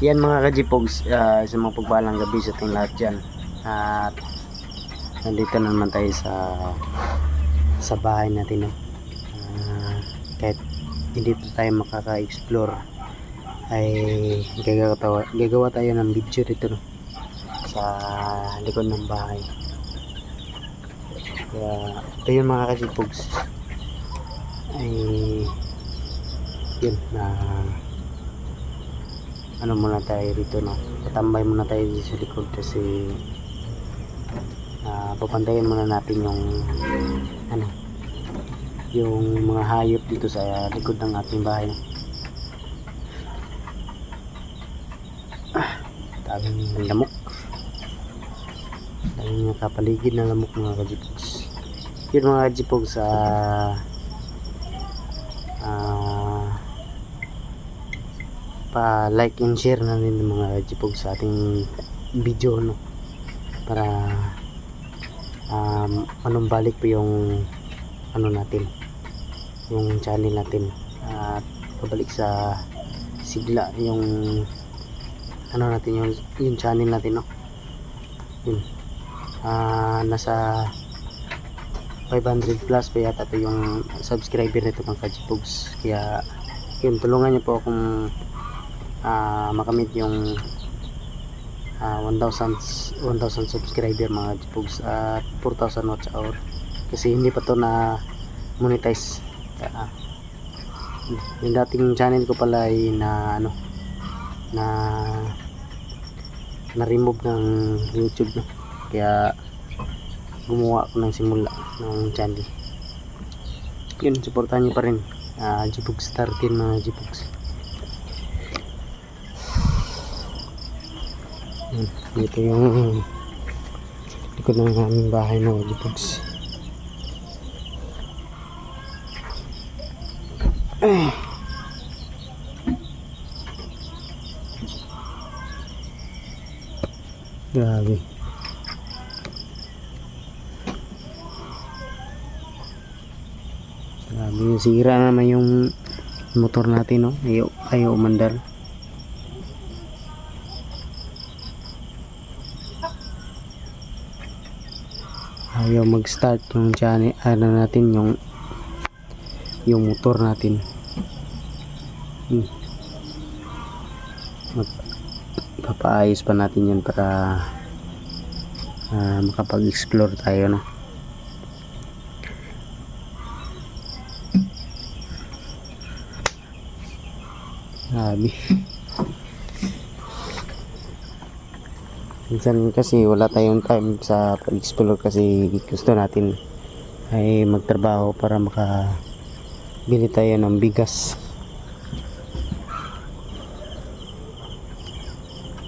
Yan mga kajipogs, sa mga pagpalang gabi sa ating lahat dyan. At nandito na naman tayo sa bahay natin, no? Kahit hindi pa tayo makaka-explore ay gagawa tayo ng video dito, no? Sa likod ng bahay. Kaya ito yun mga kajipogs, ay yun na ano muna tayo dito, no? Patambay muna tayo dito sa likod kasi papantayin muna natin yung ano, yung mga hayop dito sa likod ng ating bahay, no? Daming lamok, daming kapaligid na lamok mga kajipogs. Yun mga kajipogs, pa like and share na rin mga kajipogs sa ating video, no? Para manumbalik po yung ano natin, yung channel natin, at pabalik sa sigla yung ano natin, yung channel natin, no? Yun, nasa 500 plus pa yata ito yung subscriber nito mga kajipogs. Kaya yun, tulungan niyo po akong makamit yung 1,000 subscriber mga kajipogs at 4,000 watch hour, kasi hindi pa to na monetize. Yung dating channel ko pala ay na ano, na remove ng YouTube, no? Kaya gumawa ko ng simula ng channel. Yun, supportahan nyo pa rin, Jipogs 13 mga Jipogs. Dito yung likod ng aming bahay mga Jipogs. Grabe. Grabe, sira naman yung motor natin, no? Ayaw umandar. Ayaw mag-start yung channel, ano natin, yung motor natin. Papaayos pa natin yan para makapag-explore tayo, no? Grabe. Minsan kasi wala tayong time sa pag-explore kasi gusto natin ay magtrabaho para makabili tayo ng bigas.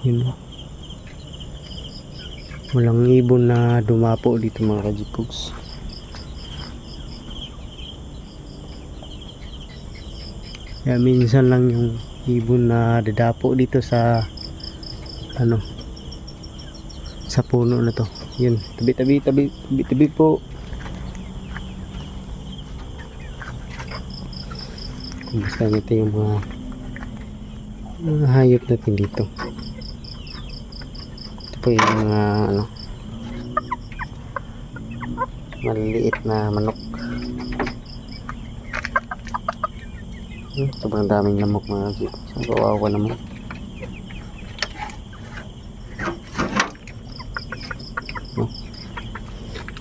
Yun, walang ibon na dumapo dito mga kajipogs. Kaya minsan lang yung ibon na dadapo dito sa ano, sa puno na to. Yun, tabi po. Kumusta nito yung mga hayop natin dito. Ito po yung mga ano, maliliit na manok. Sobrang daming lamok mga Jipogs. Ang kawawa naman.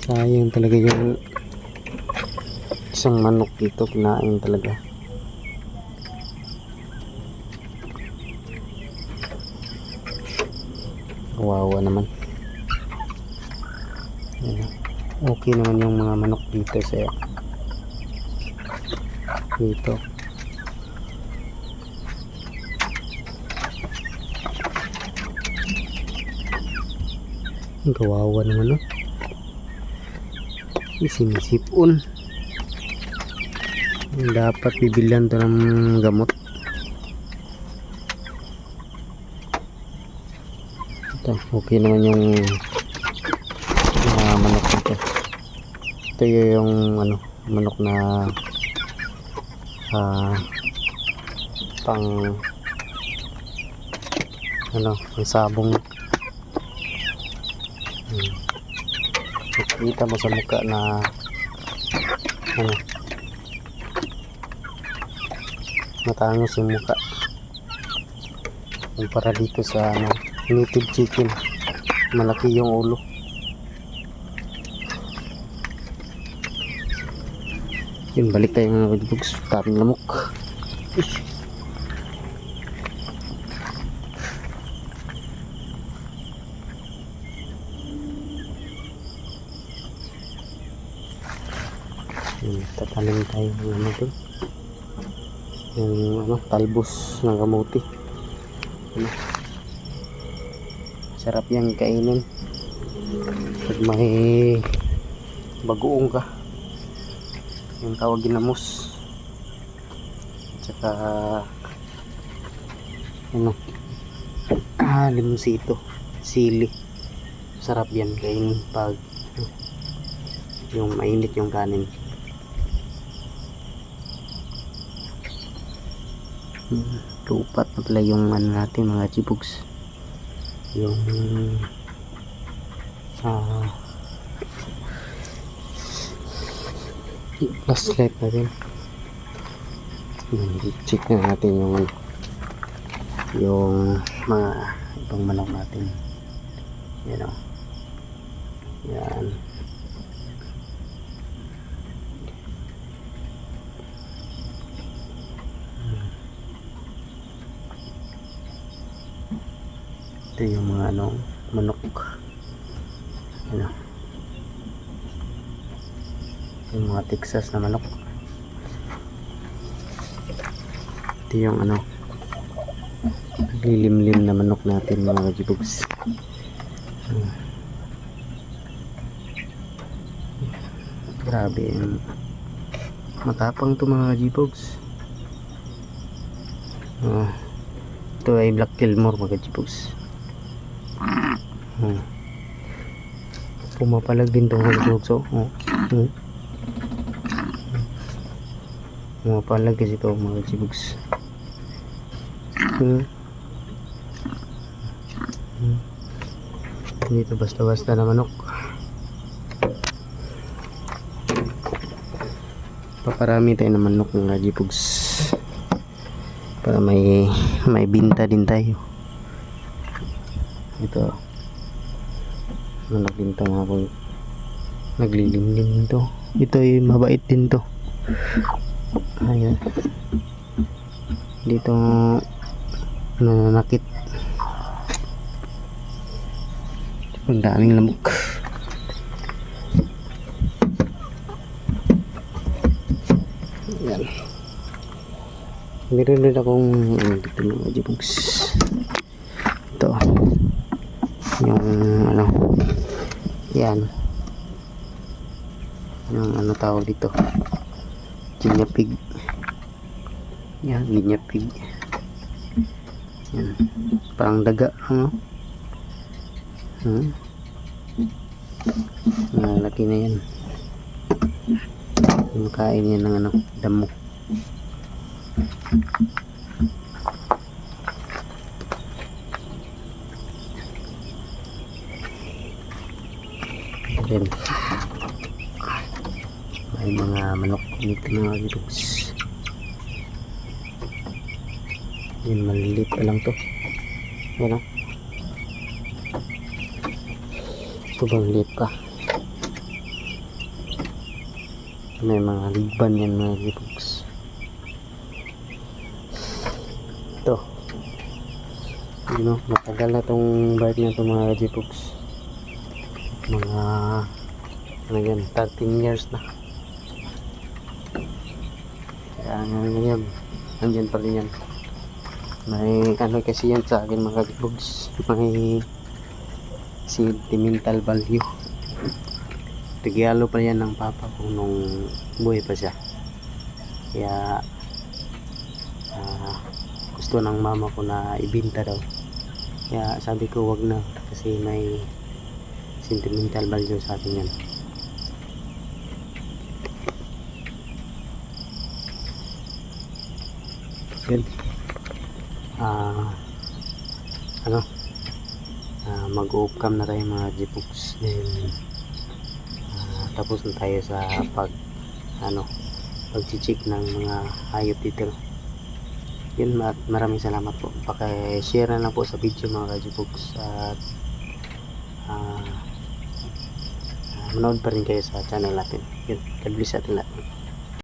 Sayang talaga yung isang manok dito, kinain talaga. Kawawa naman. Okay naman yung mga manok dito dito. Kawawa naman, no? Sinisipon. Dapat bibilihan to ng gamot. Ito, okay naman yung manok nito. Ito yung ano, manok na pang ano, ang sabong. Kita mo sa mukha na ano, matangos yung mukha kumpara dito sa ano, native chicken, malaki yung ulo. Yun, balik tayo mga kajibugs, daming lamok. Tatanim tayo ng ano doon, yung ano, talbos ng kamuti. Ano, sarap yan kainin pag may bagoong ka, yung tawag ginamos. Tsaka ano, limonsito, sili, sarap yan kainin pag yung mainit yung kanin. Lupat na pala yung ano natin mga chibugs, yung flashlight natin. Check na natin yung mga ibang manok natin. Yan o, yan. Ito yung mga ano, manok. Ano, yung mga Texas na manok. Ito yung ano, naglilimlim na manok natin mga kajibugs. Grabe, matapang to mga kajibugs. Ito ay Black Gilmore mga kajibugs. Pumapalag din itong kajibugs. Pumapalag kasi ito mga kajibugs. Dito basta-basta na manok. Paparami tayo ng manok ng kajibugs para may binta din tayo. Ito manok din ito mga pag naglilimlim din to. Ito ay mabait din to. Ayan, dito nananakit. Ang daming lamok. Ayan, meron din akong dito mga kajibugs. Ito yung ano, yan yung ano tawag dito, guinea pig. Yan, guinea pig. Yan, parang daga ano. Malaki na yan, makain yan ng ano, damo. Then may mga manok dito mga kajibugs. Yan, maliliit pa lang to. Yan o, sobrang liit pa. May mga ligban yan mga kajibugs. Ito, matagal na tong bike na to mga kajibugs. Mga ano yan, 13 years na. Kaya ngayon andyan pa rin yan. May ano kasi yan sa akin mga kajibugs, may sentimental value. Regalo pa yan ng papa ko nung buhay pa siya. Kaya gusto ng mama ko na ibinta daw. Kaya sabi ko wag na, kasi may sentimental value sa akin yan. Yun. ano, mag-o-cam na tayo mga G-Books. Then tapos na tayo sa pag-check ng mga hayop dito. Yun, maraming salamat po. Paki-share na lang po sa video mga G-Books, at manood pa rin kayo sa channel natin. Yun, God bless atin lahat.